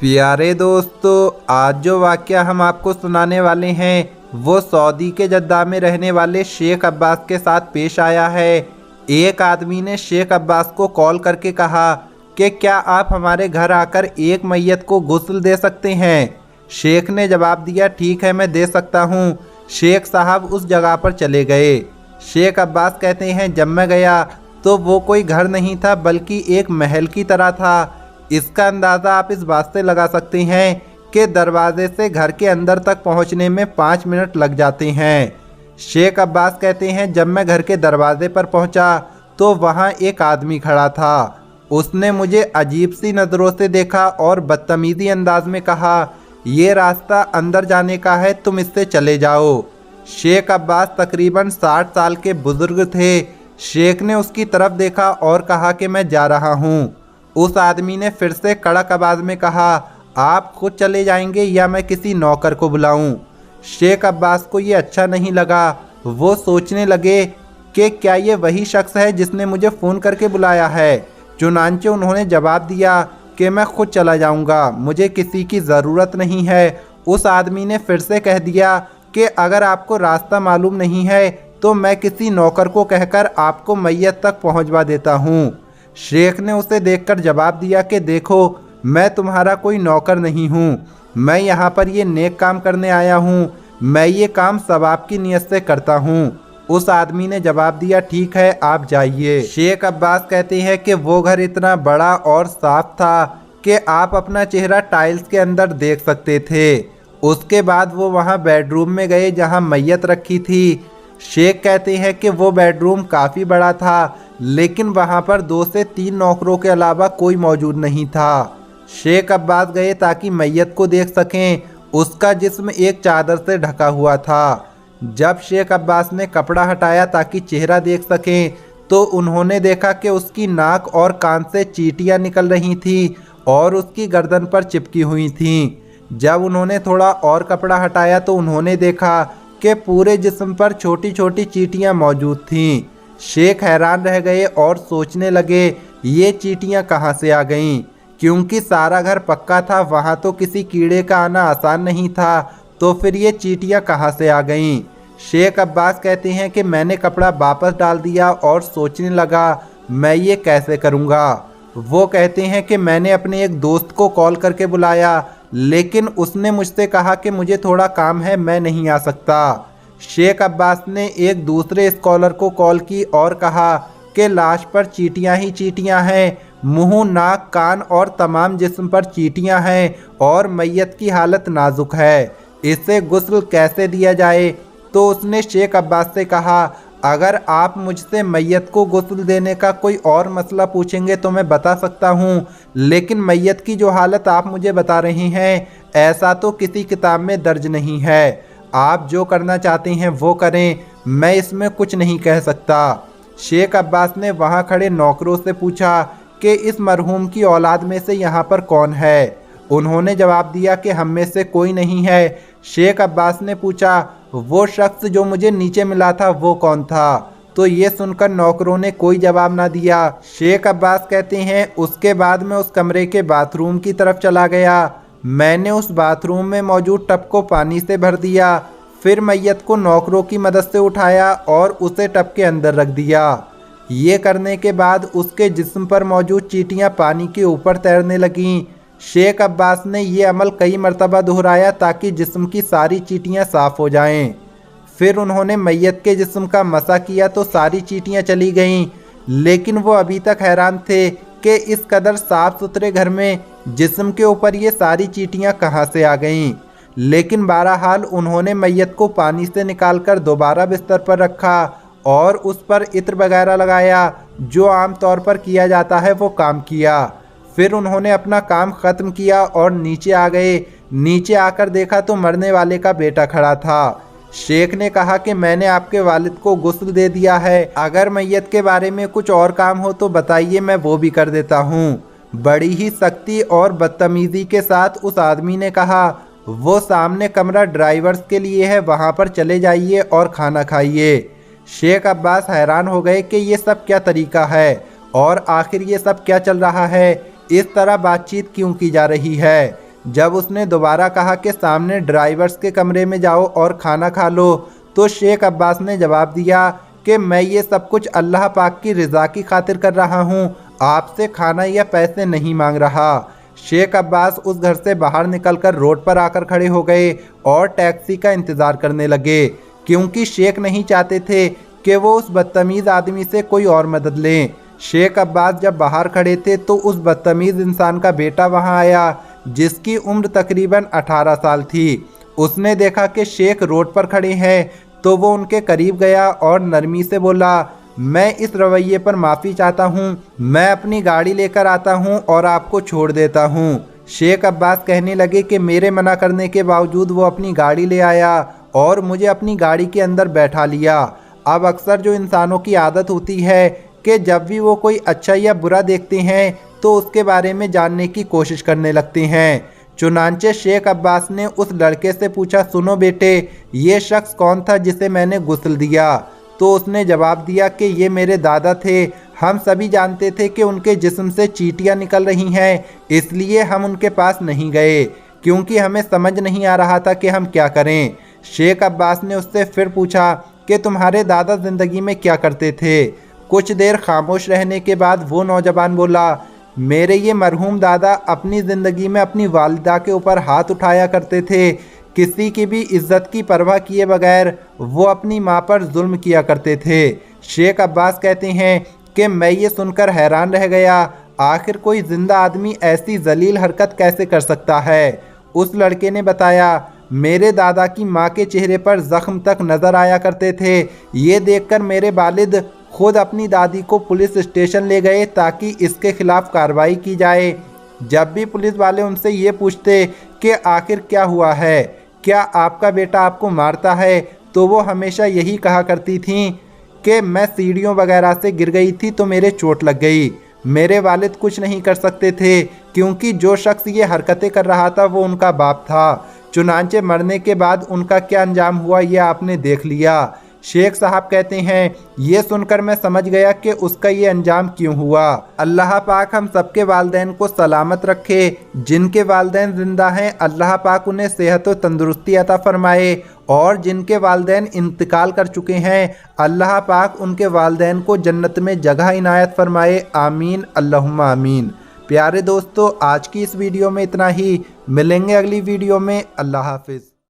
प्यारे दोस्तों, आज जो वाक़या हम आपको सुनाने वाले हैं वो सऊदी के जद्दा में रहने वाले शेख अब्बास के साथ पेश आया है। एक आदमी ने शेख अब्बास को कॉल करके कहा कि क्या आप हमारे घर आकर एक मैयत को गुस्ल दे सकते हैं। शेख ने जवाब दिया, ठीक है, मैं दे सकता हूँ। शेख साहब उस जगह पर चले गए। शेख अब्बास कहते हैं, जब मैं गया तो वो कोई घर नहीं था बल्कि एक महल की तरह था। इसका अंदाज़ा आप इस बात से लगा सकते हैं कि दरवाजे से घर के अंदर तक पहुंचने में 5 मिनट लग जाते हैं। शेख अब्बास कहते हैं, जब मैं घर के दरवाजे पर पहुंचा तो वहां एक आदमी खड़ा था। उसने मुझे अजीब सी नज़रों से देखा और बदतमीज़ी अंदाज में कहा, ये रास्ता अंदर जाने का है, तुम इससे चले जाओ। शेख अब्बास तकरीबन 60 साल के बुज़ुर्ग थे। शेख ने उसकी तरफ देखा और कहा कि मैं जा रहा हूँ। उस आदमी ने फिर से कड़क आवाज़ में कहा, आप खुद चले जाएंगे या मैं किसी नौकर को बुलाऊं। शेख अब्बास को ये अच्छा नहीं लगा। वो सोचने लगे कि क्या ये वही शख्स है जिसने मुझे फ़ोन करके बुलाया है। चुनांचे उन्होंने जवाब दिया कि मैं खुद चला जाऊंगा, मुझे किसी की ज़रूरत नहीं है। उस आदमी ने फिर से कह दिया कि अगर आपको रास्ता मालूम नहीं है तो मैं किसी नौकर को कहकर आपको मैयत तक पहुंचवा देता हूं। शेख ने उसे देखकर जवाब दिया कि देखो, मैं तुम्हारा कोई नौकर नहीं हूँ, मैं यहाँ पर ये नेक काम करने आया हूँ, मैं ये काम सवाब की नीयत से करता हूँ। उस आदमी ने जवाब दिया, ठीक है, आप जाइए। शेख अब्बास कहते हैं कि वो घर इतना बड़ा और साफ था कि आप अपना चेहरा टाइल्स के अंदर देख सकते थे। उसके बाद वो वहाँ बेडरूम में गए जहाँ मैयत रखी थी। शेख कहते हैं कि वो बेडरूम काफ़ी बड़ा था, लेकिन वहाँ पर 2 से 3 नौकरों के अलावा कोई मौजूद नहीं था। शेख अब्बास गए ताकि मैयत को देख सकें। उसका जिस्म एक चादर से ढका हुआ था। जब शेख अब्बास ने कपड़ा हटाया ताकि चेहरा देख सकें तो उन्होंने देखा कि उसकी नाक और कान से चींटियाँ निकल रही थीं और उसकी गर्दन पर चिपकी हुई थीं। जब उन्होंने थोड़ा और कपड़ा हटाया तो उन्होंने देखा कि पूरे जिस्म पर छोटी छोटी चींटियाँ मौजूद थीं। शेख हैरान रह गए और सोचने लगे, ये चींटियाँ कहाँ से आ गईं, क्योंकि सारा घर पक्का था, वहाँ तो किसी कीड़े का आना आसान नहीं था, तो फिर ये चींटियाँ कहाँ से आ गईं। शेख अब्बास कहते हैं कि मैंने कपड़ा वापस डाल दिया और सोचने लगा, मैं ये कैसे करूँगा। वो कहते हैं कि मैंने अपने एक दोस्त को कॉल करके बुलाया, लेकिन उसने मुझसे कहा कि मुझे थोड़ा काम है, मैं नहीं आ सकता। शेख अब्बास ने एक दूसरे स्कॉलर को कॉल की और कहा कि लाश पर चींटियाँ ही चींटियाँ हैं, मुंह, नाक, कान और तमाम जिस्म पर चींटियाँ हैं और मैयत की हालत नाजुक है, इसे गुस्ल कैसे दिया जाए। तो उसने शेख अब्बास से कहा, अगर आप मुझसे मैयत को गुस्ल देने का कोई और मसला पूछेंगे तो मैं बता सकता हूँ, लेकिन मैयत की जो हालत आप मुझे बता रहे हैं ऐसा तो किसी किताब में दर्ज नहीं है। आप जो करना चाहते हैं वो करें, मैं इसमें कुछ नहीं कह सकता। शेख अब्बास ने वहाँ खड़े नौकरों से पूछा कि इस मरहूम की औलाद में से यहाँ पर कौन है। उन्होंने जवाब दिया कि हम में से कोई नहीं है। शेख अब्बास ने पूछा, वो शख्स जो मुझे नीचे मिला था वो कौन था। तो ये सुनकर नौकरों ने कोई जवाब ना दिया। शेख अब्बास कहते हैं, उसके बाद मैं उस कमरे के बाथरूम की तरफ चला गया। मैंने उस बाथरूम में मौजूद टब को पानी से भर दिया, फिर मैयत को नौकरों की मदद से उठाया और उसे टब के अंदर रख दिया। ये करने के बाद उसके जिस्म पर मौजूद चींटियाँ पानी के ऊपर तैरने लगीं। शेख अब्बास ने ये अमल कई मरतबा दोहराया ताकि जिस्म की सारी चींटियाँ साफ़ हो जाएं। फिर उन्होंने मैयत के जिस्म का मसा किया तो सारी चींटियाँ चली गईं, लेकिन वो अभी तक हैरान थे कि इस कदर साफ़ सुथरे घर में जिस्म के ऊपर ये सारी चींटियाँ कहाँ से आ गईं। लेकिन बहरहाल उन्होंने मैयत को पानी से निकालकर दोबारा बिस्तर पर रखा और उस पर इत्र वगैरह लगाया, जो आम तौर पर किया जाता है वो काम किया। फिर उन्होंने अपना काम ख़त्म किया और नीचे आ गए। नीचे आकर देखा तो मरने वाले का बेटा खड़ा था। शेख ने कहा कि मैंने आपके वालिद को गुस्ल दे दिया है, अगर मैयत के बारे में कुछ और काम हो तो बताइए, मैं वो भी कर देता हूँ। बड़ी ही सख्ती और बदतमीज़ी के साथ उस आदमी ने कहा, वो सामने कमरा ड्राइवर्स के लिए है, वहाँ पर चले जाइए और खाना खाइए। शेख अब्बास हैरान हो गए कि ये सब क्या तरीका है और आखिर ये सब क्या चल रहा है, इस तरह बातचीत क्यों की जा रही है। जब उसने दोबारा कहा कि सामने ड्राइवर्स के कमरे में जाओ और खाना खा लो, तो शेख अब्बास ने जवाब दिया कि मैं ये सब कुछ अल्लाह पाक की रज़ा की खातिर कर रहा हूँ, आपसे खाना या पैसे नहीं मांग रहा। शेख अब्बास उस घर से बाहर निकलकर रोड पर आकर खड़े हो गए और टैक्सी का इंतज़ार करने लगे, क्योंकि शेख नहीं चाहते थे कि वो उस बदतमीज़ आदमी से कोई और मदद लें। शेख अब्बास जब बाहर खड़े थे तो उस बदतमीज़ इंसान का बेटा वहाँ आया, जिसकी उम्र तकरीबन 18 साल थी। उसने देखा कि शेख रोड पर खड़े हैं तो वो उनके करीब गया और नरमी से बोला, मैं इस रवैये पर माफ़ी चाहता हूँ, मैं अपनी गाड़ी लेकर आता हूँ और आपको छोड़ देता हूँ। शेख अब्बास कहने लगे कि मेरे मना करने के बावजूद वो अपनी गाड़ी ले आया और मुझे अपनी गाड़ी के अंदर बैठा लिया। अब अक्सर जो इंसानों की आदत होती है कि जब भी वो कोई अच्छा या बुरा देखते हैं तो उसके बारे में जानने की कोशिश करने लगते हैं। चुनांचे शेख अब्बास ने उस लड़के से पूछा, सुनो बेटे, ये शख्स कौन था जिसे मैंने गुस्ल दिया? तो उसने जवाब दिया कि ये मेरे दादा थे, हम सभी जानते थे कि उनके जिस्म से चींटियां निकल रही हैं, इसलिए हम उनके पास नहीं गए, क्योंकि हमें समझ नहीं आ रहा था कि हम क्या करें। शेख अब्बास ने उससे फिर पूछा कि तुम्हारे दादा ज़िंदगी में क्या करते थे? कुछ देर खामोश रहने के बाद वो नौजवान बोला, मेरे ये मरहूम दादा अपनी ज़िंदगी में अपनी वालिदा के ऊपर हाथ उठाया करते थे, किसी की भी इज्जत की परवाह किए बगैर वो अपनी माँ पर जुल्म किया करते थे। शेख अब्बास कहते हैं कि मैं ये सुनकर हैरान रह गया, आखिर कोई ज़िंदा आदमी ऐसी जलील हरकत कैसे कर सकता है? उस लड़के ने बताया, मेरे दादा की माँ के चेहरे पर ज़ख्म तक नज़र आया करते थे। ये देखकर मेरे वालिद खुद अपनी दादी को पुलिस स्टेशन ले गए ताकि इसके खिलाफ कार्रवाई की जाए। जब भी पुलिस वाले उनसे ये पूछते कि आखिर क्या हुआ है, क्या आपका बेटा आपको मारता है, तो वो हमेशा यही कहा करती थीं कि मैं सीढ़ियों वगैरह से गिर गई थी तो मेरे चोट लग गई। मेरे वालिद कुछ नहीं कर सकते थे, क्योंकि जो शख्स ये हरकतें कर रहा था वो उनका बाप था। चुनांचे मरने के बाद उनका क्या अंजाम हुआ ये आपने देख लिया। शेख साहब कहते हैं, ये सुनकर मैं समझ गया कि उसका ये अंजाम क्यों हुआ। अल्लाह पाक हम सबके वालिदैन को सलामत रखे। जिनके वालिदैन जिंदा हैं अल्लाह पाक उन्हें सेहत व तंदुरुस्ती अता फरमाए, और जिनके वालिदैन इंतकाल कर चुके हैं अल्लाह पाक उनके वालिदैन को जन्नत में जगह इनायत फरमाए। आमीन अल्लाहुम्मा आमीन। प्यारे दोस्तों, आज की इस वीडियो में इतना ही। मिलेंगे अगली वीडियो में। अल्लाह हाफिज़।